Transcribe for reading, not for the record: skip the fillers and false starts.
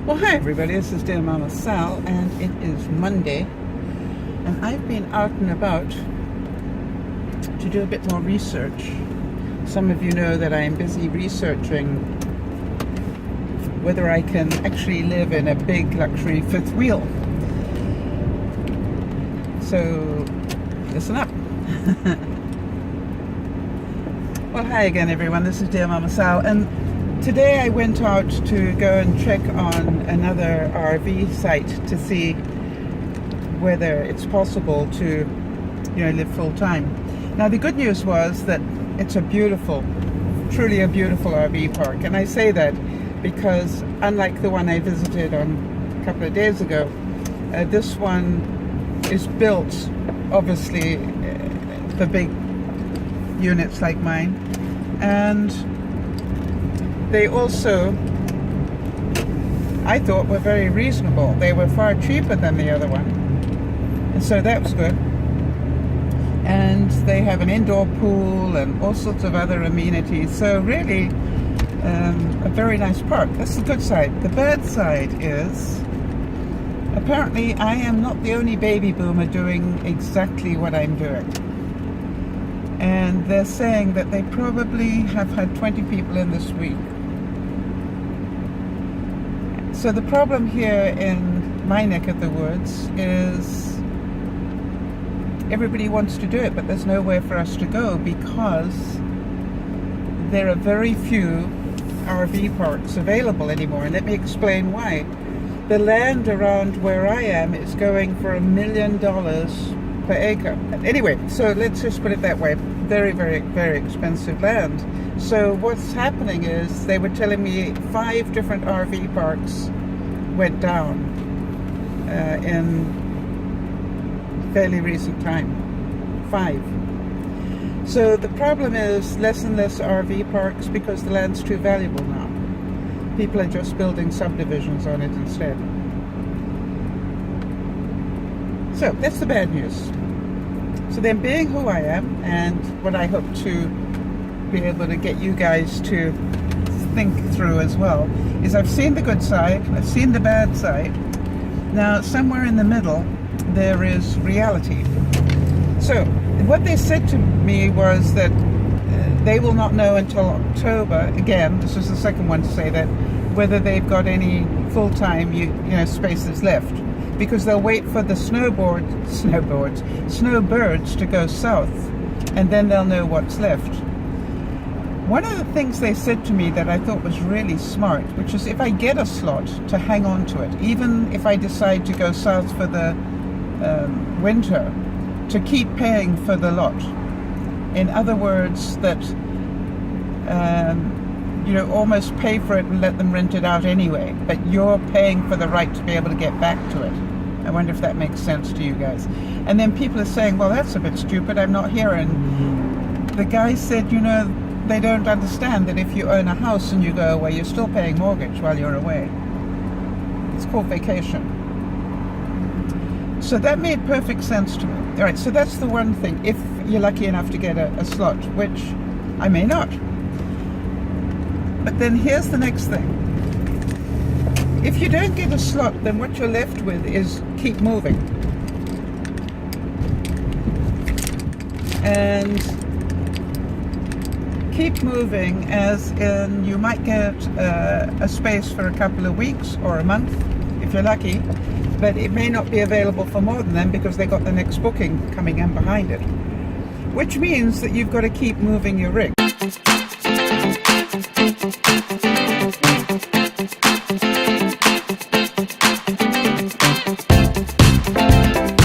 Well, hi everybody, this is DearMamaSal, and it is Monday, and I've been out and about to do a bit more research. Some of you know that I am busy researching whether I can actually live in a big luxury fifth wheel. So, listen up. Well, hi again everyone, this is DearMamaSal, and today I went out to go and check on another RV site to see whether it's possible to, live full time. Now the good news was that it's a beautiful, truly a beautiful RV park, and I say that because unlike the one I visited on a couple of days ago, this one is built obviously for big units like mine, and they also, I thought, were very reasonable. They were far cheaper than the other one, and so that was good. And they have an indoor pool and all sorts of other amenities, so really a very nice park. That's the good side. The bad side is, apparently I am not the only baby boomer doing exactly what I'm doing. And they're saying that they probably have had 20 people in this week. So the problem here in my neck of the woods is everybody wants to do it, but there's nowhere for us to go because there are very few RV parks available anymore. And let me explain why. The land around where I am is going for $1 million per acre. Anyway, so let's just put it that way. Very, very, very expensive land. So what's happening is, they were telling me 5 different RV parks went down in fairly recent time. 5. So the problem is less and less RV parks because the land's too valuable now. People are just building subdivisions on it instead. So that's the bad news. So then, being who I am, and what I hope to be able to get you guys to think through as well, is I've seen the good side, I've seen the bad side. Now, somewhere in the middle, there is reality. So, what they said to me was that they will not know until October, again, this is the second one to say that, whether they've got any full-time spaces left. Because they'll wait for the snowbirds to go south, and then they'll know what's left. One of the things they said to me that I thought was really smart, which is if I get a slot, to hang on to it, even if I decide to go south for the winter, to keep paying for the lot. In other words, that almost pay for it and let them rent it out anyway, but you're paying for the right to be able to get back to it. I wonder if that makes sense to you guys. And then people are saying, well, that's a bit stupid, I'm not here. And the guy said, they don't understand that if you own a house and you go away, you're still paying mortgage while you're away. It's called vacation. So that made perfect sense to me. All right, so that's the one thing, if you're lucky enough to get a slot, which I may not. But then here's the next thing. If you don't get a slot, then what you're left with is keep moving. And keep moving as in you might get a space for a couple of weeks or a month, if you're lucky, but it may not be available for more than them because they got the next booking coming in behind it. Which means that you've got to keep moving your rig.